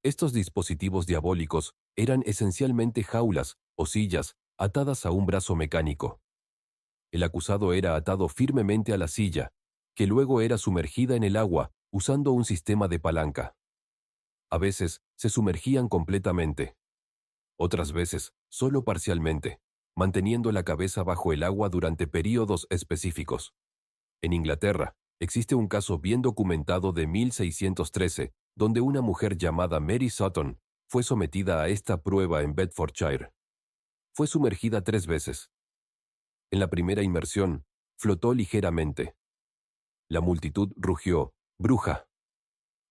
Estos dispositivos diabólicos eran esencialmente jaulas o sillas atadas a un brazo mecánico. El acusado era atado firmemente a la silla, que luego era sumergida en el agua usando un sistema de palanca. A veces se sumergían completamente, otras veces solo parcialmente, manteniendo la cabeza bajo el agua durante períodos específicos. En Inglaterra, existe un caso bien documentado de 1613, donde una mujer llamada Mary Sutton fue sometida a esta prueba en Bedfordshire. Fue sumergida 3 veces. En la primera inmersión, flotó ligeramente. La multitud rugió: «¡Bruja!».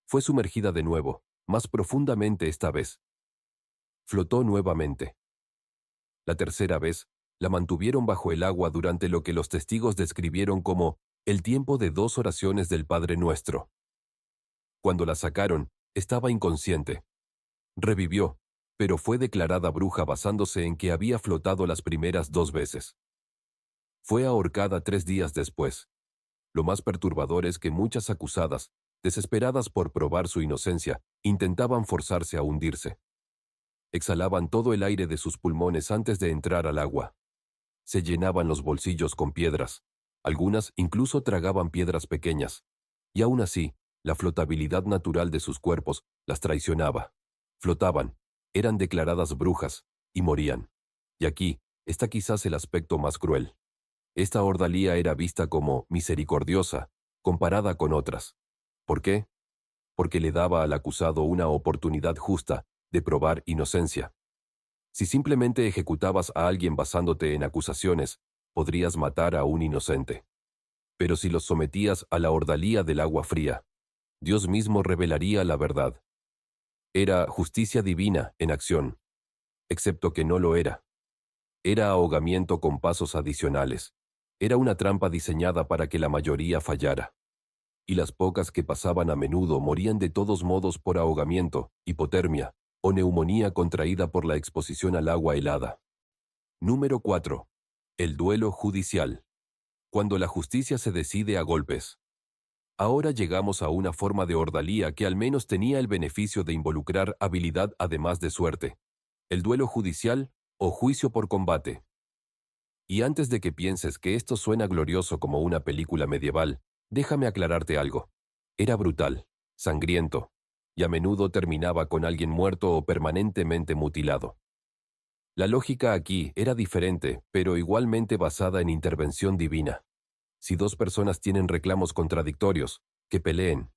Fue sumergida de nuevo, más profundamente esta vez. Flotó nuevamente. La tercera vez, la mantuvieron bajo el agua durante lo que los testigos describieron como el tiempo de 2 oraciones del Padre Nuestro. Cuando la sacaron, estaba inconsciente. Revivió, pero fue declarada bruja basándose en que había flotado las primeras 2 veces. Fue ahorcada 3 días después. Lo más perturbador es que muchas acusadas, desesperadas por probar su inocencia, intentaban forzarse a hundirse. Exhalaban todo el aire de sus pulmones antes de entrar al agua. Se llenaban los bolsillos con piedras. Algunas incluso tragaban piedras pequeñas. Y aún así, la flotabilidad natural de sus cuerpos las traicionaba. Flotaban, eran declaradas brujas, y morían. Y aquí está quizás el aspecto más cruel. Esta ordalía era vista como misericordiosa, comparada con otras. ¿Por qué? Porque le daba al acusado una oportunidad justa de probar inocencia. Si simplemente ejecutabas a alguien basándote en acusaciones, podrías matar a un inocente. Pero si los sometías a la ordalía del agua fría, Dios mismo revelaría la verdad. Era justicia divina en acción, excepto que no lo era. Era ahogamiento con pasos adicionales. Era una trampa diseñada para que la mayoría fallara. Y las pocas que pasaban a menudo morían de todos modos por ahogamiento, hipotermia o neumonía contraída por la exposición al agua helada. Número 4. El duelo judicial. Cuando la justicia se decide a golpes. Ahora llegamos a una forma de ordalía que al menos tenía el beneficio de involucrar habilidad además de suerte. El duelo judicial o juicio por combate. Y antes de que pienses que esto suena glorioso como una película medieval, déjame aclararte algo. Era brutal, sangriento, y a menudo terminaba con alguien muerto o permanentemente mutilado. La lógica aquí era diferente, pero igualmente basada en intervención divina. Si 2 personas tienen reclamos contradictorios, que peleen.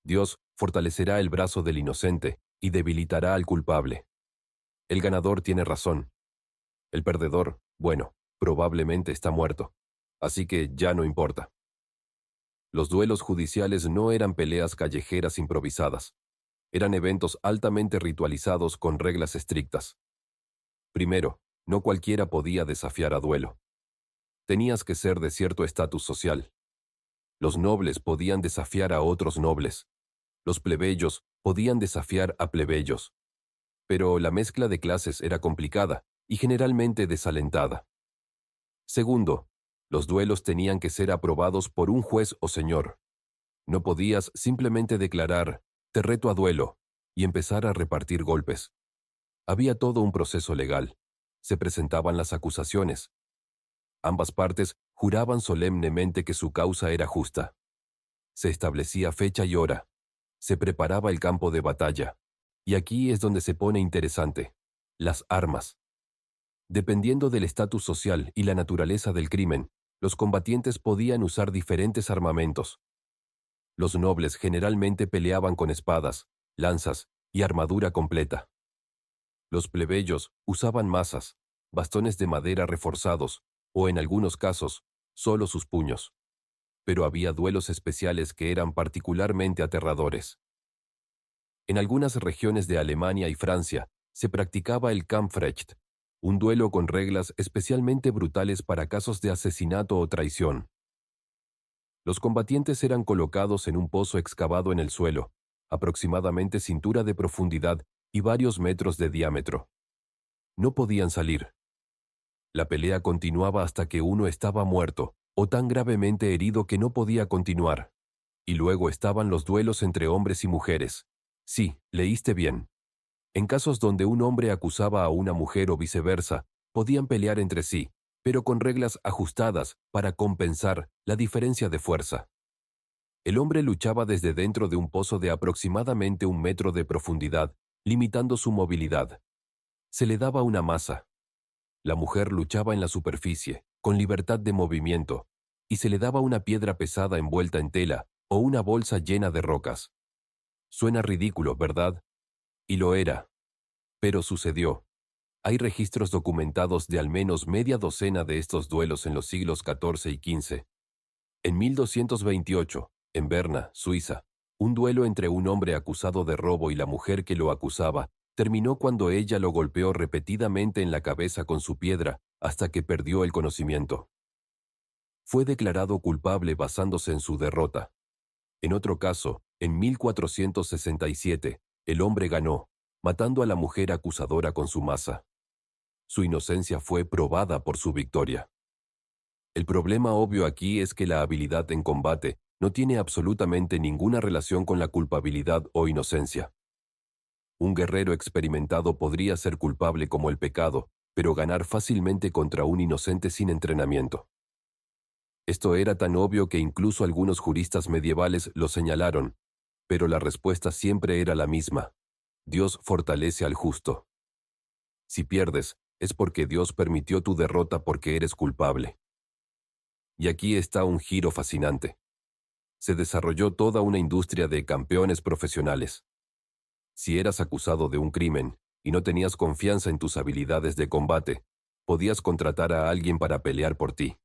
Dios fortalecerá el brazo del inocente y debilitará al culpable. El ganador tiene razón. El perdedor, bueno, probablemente está muerto. Así que ya no importa. Los duelos judiciales no eran peleas callejeras improvisadas. Eran eventos altamente ritualizados con reglas estrictas. Primero, no cualquiera podía desafiar a duelo. Tenías que ser de cierto estatus social. Los nobles podían desafiar a otros nobles. Los plebeyos podían desafiar a plebeyos. Pero la mezcla de clases era complicada y generalmente desalentada. Segundo, los duelos tenían que ser aprobados por un juez o señor. No podías simplemente declarar, «te reto a duelo», y empezar a repartir golpes. Había todo un proceso legal. Se presentaban las acusaciones. Ambas partes juraban solemnemente que su causa era justa. Se establecía fecha y hora. Se preparaba el campo de batalla. Y aquí es donde se pone interesante. Las armas. Dependiendo del estatus social y la naturaleza del crimen, los combatientes podían usar diferentes armamentos. Los nobles generalmente peleaban con espadas, lanzas y armadura completa. Los plebeyos usaban mazas, bastones de madera reforzados, o en algunos casos, solo sus puños. Pero había duelos especiales que eran particularmente aterradores. En algunas regiones de Alemania y Francia se practicaba el Kampfrecht, un duelo con reglas especialmente brutales para casos de asesinato o traición. Los combatientes eran colocados en un pozo excavado en el suelo, aproximadamente cintura de profundidad y varios metros de diámetro. No podían salir. La pelea continuaba hasta que uno estaba muerto o tan gravemente herido que no podía continuar. Y luego estaban los duelos entre hombres y mujeres, Sí, leíste bien. En casos donde un hombre acusaba a una mujer o viceversa, podían pelear entre sí, pero con reglas ajustadas para compensar la diferencia de fuerza. El hombre luchaba desde dentro de un pozo de aproximadamente 1 metro de profundidad, limitando su movilidad. Se le daba una masa. La mujer luchaba en la superficie, con libertad de movimiento, y se le daba una piedra pesada envuelta en tela o una bolsa llena de rocas. Suena ridículo, ¿verdad? Y lo era. Pero sucedió. Hay registros documentados de al menos media docena de estos duelos en los siglos XIV y XV. En 1228, en Berna, Suiza, un duelo entre un hombre acusado de robo y la mujer que lo acusaba terminó cuando ella lo golpeó repetidamente en la cabeza con su piedra hasta que perdió el conocimiento. Fue declarado culpable basándose en su derrota. En otro caso, en 1467, el hombre ganó, matando a la mujer acusadora con su masa. Su inocencia fue probada por su victoria. El problema obvio aquí es que la habilidad en combate no tiene absolutamente ninguna relación con la culpabilidad o inocencia. Un guerrero experimentado podría ser culpable como el pecado, pero ganar fácilmente contra un inocente sin entrenamiento. Esto era tan obvio que incluso algunos juristas medievales lo señalaron, pero la respuesta siempre era la misma. Dios fortalece al justo. Si pierdes, es porque Dios permitió tu derrota porque eres culpable. Y aquí está un giro fascinante. Se desarrolló toda una industria de campeones profesionales. Si eras acusado de un crimen y no tenías confianza en tus habilidades de combate, podías contratar a alguien para pelear por ti.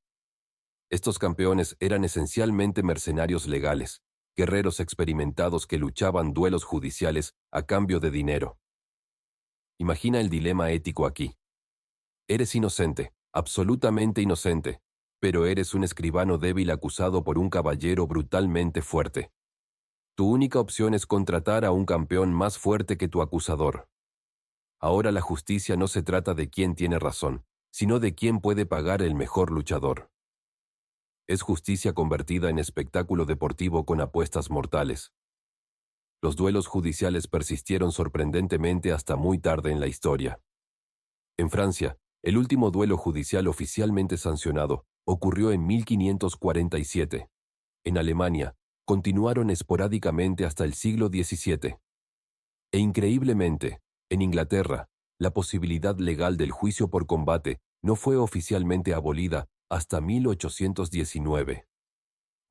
Estos campeones eran esencialmente mercenarios legales, guerreros experimentados que luchaban duelos judiciales a cambio de dinero. Imagina el dilema ético aquí. Eres inocente, absolutamente inocente, pero eres un escribano débil acusado por un caballero brutalmente fuerte. Tu única opción es contratar a un campeón más fuerte que tu acusador. Ahora la justicia no se trata de quién tiene razón, sino de quién puede pagar el mejor luchador. Es justicia convertida en espectáculo deportivo con apuestas mortales. Los duelos judiciales persistieron sorprendentemente hasta muy tarde en la historia. En Francia, el último duelo judicial oficialmente sancionado ocurrió en 1547. En Alemania, continuaron esporádicamente hasta el siglo XVII. E increíblemente, en Inglaterra, la posibilidad legal del juicio por combate no fue oficialmente abolida hasta 1819.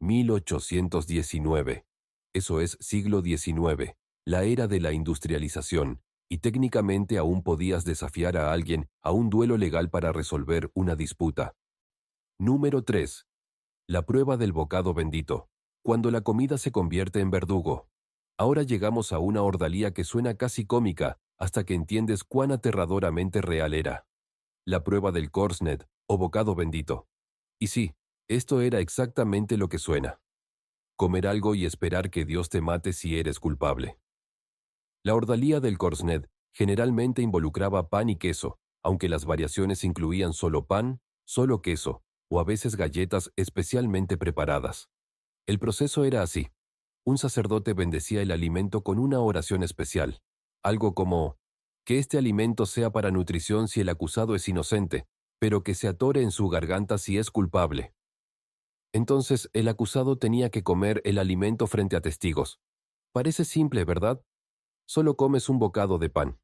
1819. Eso es siglo XIX, la era de la industrialización, y técnicamente aún podías desafiar a alguien a un duelo legal para resolver una disputa. Número 3. La prueba del bocado bendito. Cuando la comida se convierte en verdugo. Ahora llegamos a una ordalía que suena casi cómica hasta que entiendes cuán aterradoramente real era. La prueba del Korsned, o bocado bendito. Y sí, esto era exactamente lo que suena. Comer algo y esperar que Dios te mate si eres culpable. La ordalía del Korsned generalmente involucraba pan y queso, aunque las variaciones incluían solo pan, solo queso, o a veces galletas especialmente preparadas. El proceso era así. Un sacerdote bendecía el alimento con una oración especial, algo como, que este alimento sea para nutrición si el acusado es inocente, pero que se atore en su garganta si es culpable. Entonces el acusado tenía que comer el alimento frente a testigos. Parece simple, ¿verdad? Solo comes un bocado de pan.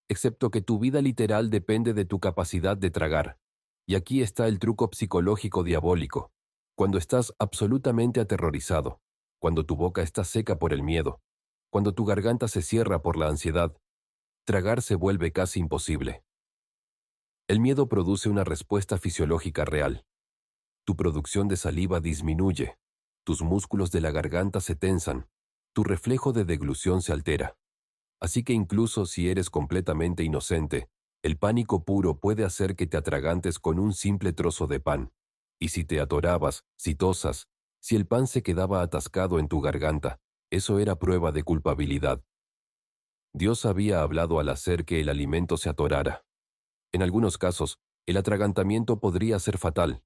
Excepto que tu vida literal depende de tu capacidad de tragar. Y aquí está el truco psicológico diabólico. Cuando estás absolutamente aterrorizado, cuando tu boca está seca por el miedo, cuando tu garganta se cierra por la ansiedad, tragar se vuelve casi imposible. El miedo produce una respuesta fisiológica real. Tu producción de saliva disminuye, tus músculos de la garganta se tensan, tu reflejo de deglución se altera. Así que incluso si eres completamente inocente, el pánico puro puede hacer que te atragantes con un simple trozo de pan. Y si te atorabas, si tosas, si el pan se quedaba atascado en tu garganta, eso era prueba de culpabilidad. Dios había hablado al hacer que el alimento se atorara. En algunos casos, el atragantamiento podría ser fatal,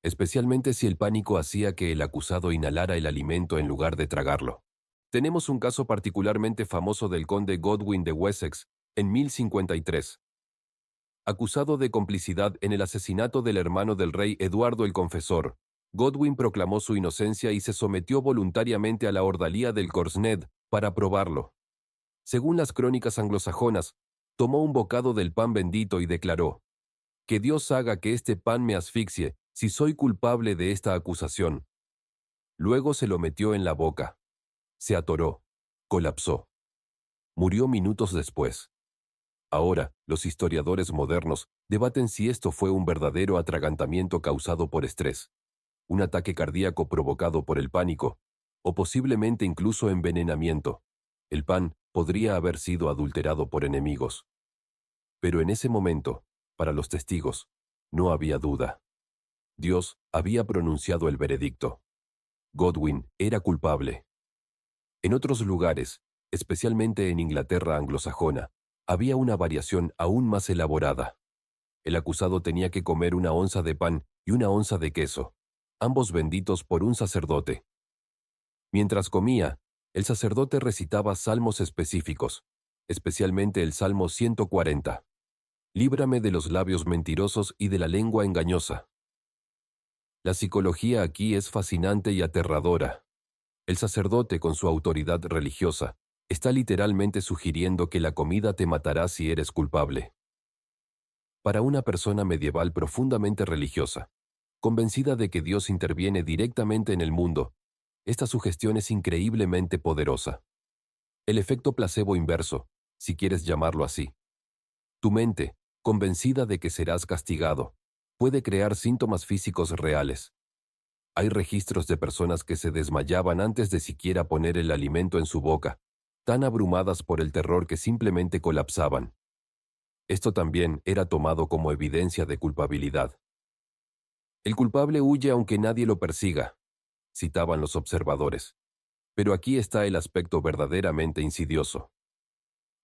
especialmente si el pánico hacía que el acusado inhalara el alimento en lugar de tragarlo. Tenemos un caso particularmente famoso del conde Godwin de Wessex, en 1053. Acusado de complicidad en el asesinato del hermano del rey Eduardo el Confesor, Godwin proclamó su inocencia y se sometió voluntariamente a la ordalía del Corsned para probarlo. Según las crónicas anglosajonas, tomó un bocado del pan bendito y declaró: «Que Dios haga que este pan me asfixie, si soy culpable de esta acusación». Luego se lo metió en la boca. Se atoró. Colapsó. Murió minutos después. Ahora, los historiadores modernos debaten si esto fue un verdadero atragantamiento causado por estrés, un ataque cardíaco provocado por el pánico, o posiblemente incluso envenenamiento. El pan podría haber sido adulterado por enemigos. Pero en ese momento, para los testigos, no había duda. Dios había pronunciado el veredicto. Godwin era culpable. En otros lugares, especialmente en Inglaterra anglosajona, había una variación aún más elaborada. El acusado tenía que comer 1 onza de pan y 1 onza de queso, ambos benditos por un sacerdote. Mientras comía, el sacerdote recitaba salmos específicos, especialmente el Salmo 140. Líbrame de los labios mentirosos y de la lengua engañosa. La psicología aquí es fascinante y aterradora. El sacerdote, con su autoridad religiosa, está literalmente sugiriendo que la comida te matará si eres culpable. Para una persona medieval profundamente religiosa, convencida de que Dios interviene directamente en el mundo, esta sugestión es increíblemente poderosa. El efecto placebo inverso, si quieres llamarlo así. Tu mente, convencida de que serás castigado, puede crear síntomas físicos reales. Hay registros de personas que se desmayaban antes de siquiera poner el alimento en su boca, tan abrumadas por el terror que simplemente colapsaban. Esto también era tomado como evidencia de culpabilidad. El culpable huye aunque nadie lo persiga, citaban los observadores. Pero aquí está el aspecto verdaderamente insidioso.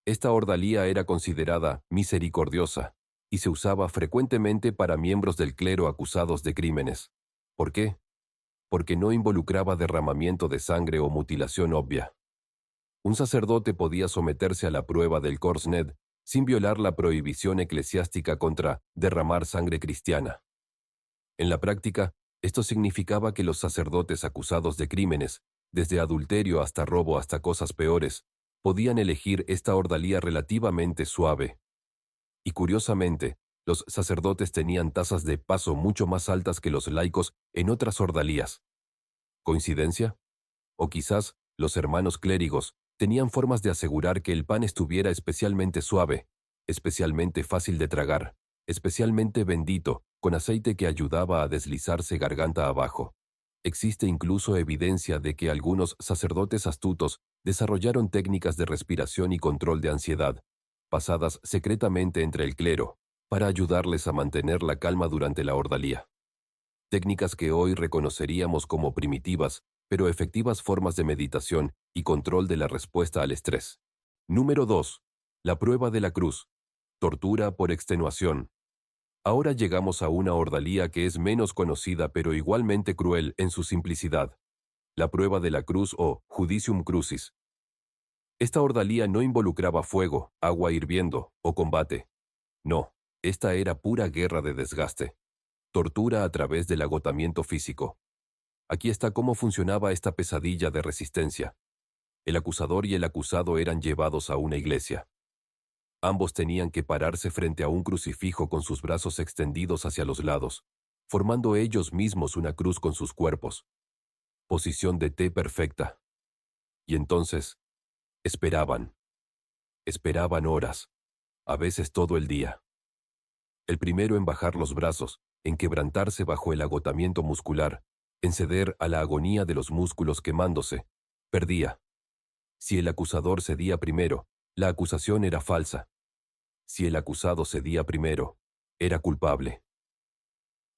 Esta ordalía era considerada misericordiosa y se usaba frecuentemente para miembros del clero acusados de crímenes. ¿Por qué? Porque no involucraba derramamiento de sangre o mutilación obvia. Un sacerdote podía someterse a la prueba del Corsned sin violar la prohibición eclesiástica contra derramar sangre cristiana. En la práctica, esto significaba que los sacerdotes acusados de crímenes, desde adulterio hasta robo hasta cosas peores, podían elegir esta ordalía relativamente suave. Y curiosamente, los sacerdotes tenían tasas de paso mucho más altas que los laicos en otras ordalías. ¿Coincidencia? O quizás los hermanos clérigos tenían formas de asegurar que el pan estuviera especialmente suave, especialmente fácil de tragar, especialmente bendito, con aceite que ayudaba a deslizarse garganta abajo. Existe incluso evidencia de que algunos sacerdotes astutos desarrollaron técnicas de respiración y control de ansiedad, pasadas secretamente entre el clero, para ayudarles a mantener la calma durante la ordalía. Técnicas que hoy reconoceríamos como primitivas, pero efectivas formas de meditación y control de la respuesta al estrés. Número 2. La prueba de la cruz. Tortura por extenuación. Ahora llegamos a una ordalía que es menos conocida pero igualmente cruel en su simplicidad. La prueba de la cruz o judicium crucis. Esta ordalía no involucraba fuego, agua hirviendo o combate. No, esta era pura guerra de desgaste. Tortura a través del agotamiento físico. Aquí está cómo funcionaba esta pesadilla de resistencia. El acusador y el acusado eran llevados a una iglesia. Ambos tenían que pararse frente a un crucifijo con sus brazos extendidos hacia los lados, formando ellos mismos una cruz con sus cuerpos. Posición de T perfecta. Y entonces, esperaban. Esperaban horas, a veces todo el día. El primero en bajar los brazos, en quebrantarse bajo el agotamiento muscular, en ceder a la agonía de los músculos quemándose, perdía. Si el acusador cedía primero, la acusación era falsa. Si el acusado cedía primero, era culpable.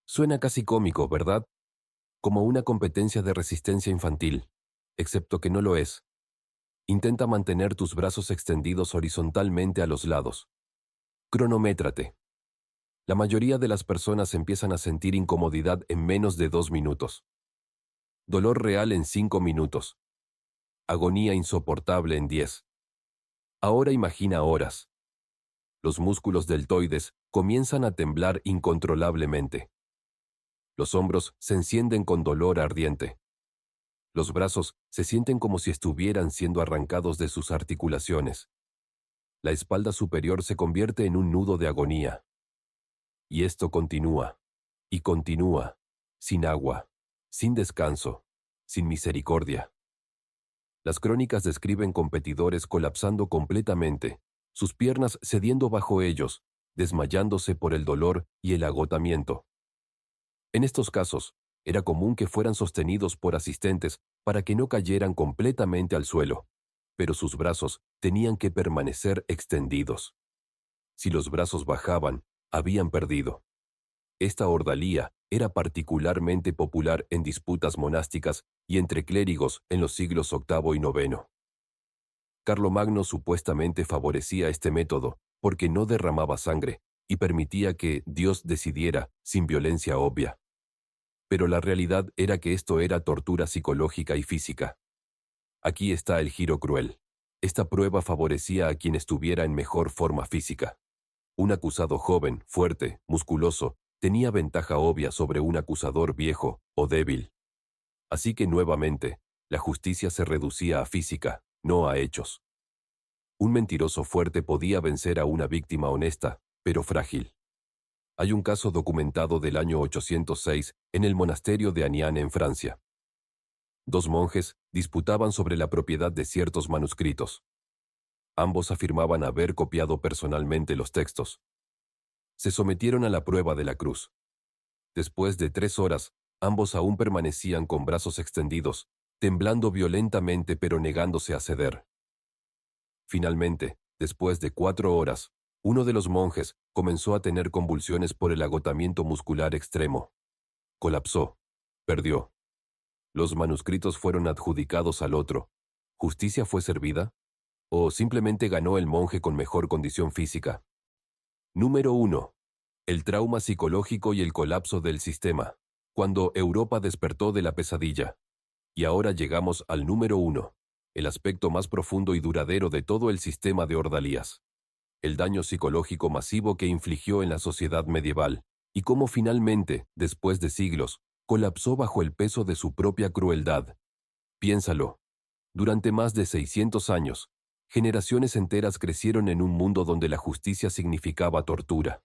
Suena casi cómico, ¿verdad? Como una competencia de resistencia infantil, excepto que no lo es. Intenta mantener tus brazos extendidos horizontalmente a los lados. Cronométrate. La mayoría de las personas empiezan a sentir incomodidad en menos de 2 minutos. Dolor real en 5 minutos. Agonía insoportable en 10. Ahora imagina horas. Los músculos deltoides comienzan a temblar incontrolablemente. Los hombros se encienden con dolor ardiente. Los brazos se sienten como si estuvieran siendo arrancados de sus articulaciones. La espalda superior se convierte en un nudo de agonía. Y esto continúa, y continúa, sin agua, sin descanso, sin misericordia. Las crónicas describen competidores colapsando completamente, sus piernas cediendo bajo ellos, desmayándose por el dolor y el agotamiento. En estos casos, era común que fueran sostenidos por asistentes para que no cayeran completamente al suelo, pero sus brazos tenían que permanecer extendidos. Si los brazos bajaban, habían perdido. Esta ordalía era particularmente popular en disputas monásticas y entre clérigos en los siglos VIII y IX. Carlomagno supuestamente favorecía este método porque no derramaba sangre y permitía que Dios decidiera sin violencia obvia. Pero la realidad era que esto era tortura psicológica y física. Aquí está el giro cruel. Esta prueba favorecía a quien estuviera en mejor forma física. Un acusado joven, fuerte, musculoso, tenía ventaja obvia sobre un acusador viejo o débil. Así que nuevamente, la justicia se reducía a física, no a hechos. Un mentiroso fuerte podía vencer a una víctima honesta, pero frágil. Hay un caso documentado del año 806 en el monasterio de Aniane en Francia. Dos monjes disputaban sobre la propiedad de ciertos manuscritos. Ambos afirmaban haber copiado personalmente los textos. Se sometieron a la prueba de la cruz. Después de 3 horas, ambos aún permanecían con brazos extendidos, temblando violentamente pero negándose a ceder. Finalmente, después de 4 horas, uno de los monjes comenzó a tener convulsiones por el agotamiento muscular extremo. Colapsó. Perdió. Los manuscritos fueron adjudicados al otro. ¿Justicia fue servida? ¿O simplemente ganó el monje con mejor condición física? Número 1. El trauma psicológico y el colapso del sistema, cuando Europa despertó de la pesadilla. Y ahora llegamos al número 1, el aspecto más profundo y duradero de todo el sistema de ordalías. El daño psicológico masivo que infligió en la sociedad medieval, y cómo finalmente, después de siglos, colapsó bajo el peso de su propia crueldad. Piénsalo. Durante más de 600 años, generaciones enteras crecieron en un mundo donde la justicia significaba tortura,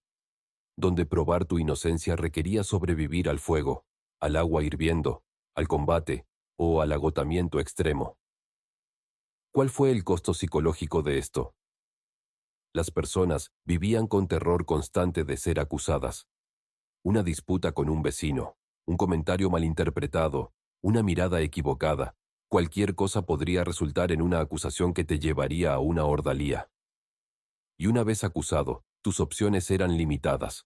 donde probar tu inocencia requería sobrevivir al fuego, al agua hirviendo, al combate o al agotamiento extremo. ¿Cuál fue el costo psicológico de esto? Las personas vivían con terror constante de ser acusadas. Una disputa con un vecino, un comentario malinterpretado, una mirada equivocada, cualquier cosa podría resultar en una acusación que te llevaría a una ordalía. Y una vez acusado, tus opciones eran limitadas: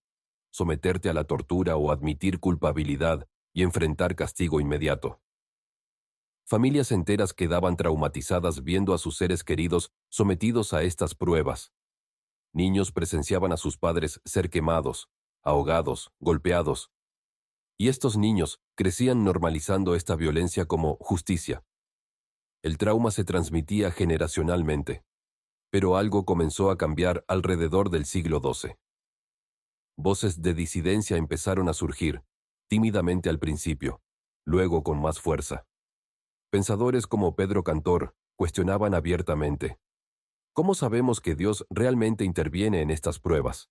someterte a la tortura o admitir culpabilidad y enfrentar castigo inmediato. Familias enteras quedaban traumatizadas viendo a sus seres queridos sometidos a estas pruebas. Niños presenciaban a sus padres ser quemados, ahogados, golpeados. Y estos niños crecían normalizando esta violencia como justicia. El trauma se transmitía generacionalmente. Pero algo comenzó a cambiar alrededor del siglo XII. Voces de disidencia empezaron a surgir, tímidamente al principio, luego con más fuerza. Pensadores como Pedro Cantor cuestionaban abiertamente: ¿cómo sabemos que Dios realmente interviene en estas pruebas?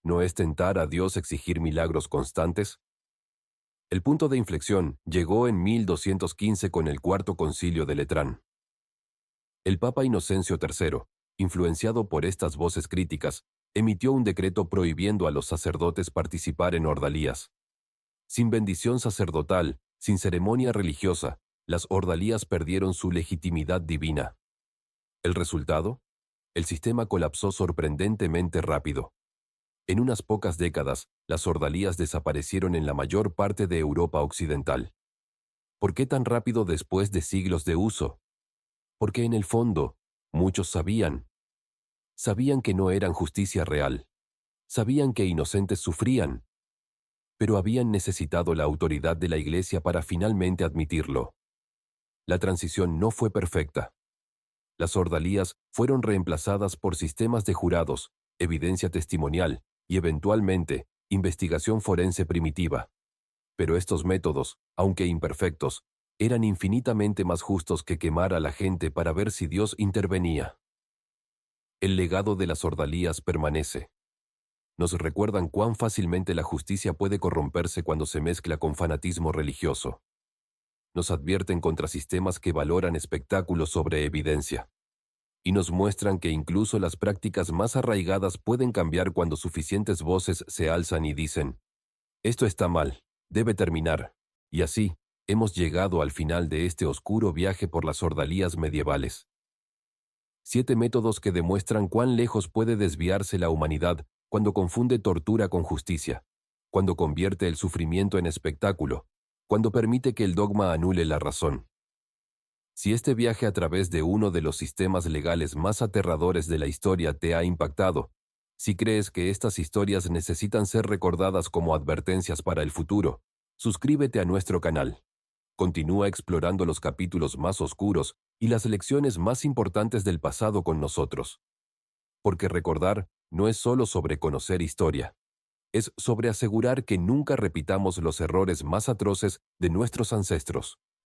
¿No es tentar a Dios exigir milagros constantes? El punto de inflexión llegó en 1215 con el Cuarto Concilio de Letrán. El Papa Inocencio III, influenciado por estas voces críticas, emitió un decreto prohibiendo a los sacerdotes participar en ordalías. Sin bendición sacerdotal, sin ceremonia religiosa, las ordalías perdieron su legitimidad divina. ¿El resultado? El sistema colapsó sorprendentemente rápido. En unas pocas décadas, las ordalías desaparecieron en la mayor parte de Europa occidental. ¿Por qué tan rápido después de siglos de uso? Porque en el fondo, muchos sabían. Sabían que no eran justicia real. Sabían que inocentes sufrían. Pero habían necesitado la autoridad de la Iglesia para finalmente admitirlo. La transición no fue perfecta. Las ordalías fueron reemplazadas por sistemas de jurados, evidencia testimonial y, eventualmente, investigación forense primitiva. Pero estos métodos, aunque imperfectos, eran infinitamente más justos que quemar a la gente para ver si Dios intervenía. El legado de las ordalías permanece. Nos recuerdan cuán fácilmente la justicia puede corromperse cuando se mezcla con fanatismo religioso. Nos advierten contra sistemas que valoran espectáculos sobre evidencia. Y nos muestran que incluso las prácticas más arraigadas pueden cambiar cuando suficientes voces se alzan y dicen, esto está mal, debe terminar. Y así, hemos llegado al final de este oscuro viaje por las ordalías medievales. 7 métodos que demuestran cuán lejos puede desviarse la humanidad cuando confunde tortura con justicia, cuando convierte el sufrimiento en espectáculo, cuando permite que el dogma anule la razón. Si este viaje a través de uno de los sistemas legales más aterradores de la historia te ha impactado, si crees que estas historias necesitan ser recordadas como advertencias para el futuro, suscríbete a nuestro canal. Continúa explorando los capítulos más oscuros y las lecciones más importantes del pasado con nosotros. Porque recordar no es solo sobre conocer historia, es sobre asegurar que nunca repitamos los errores más atroces de nuestros ancestros.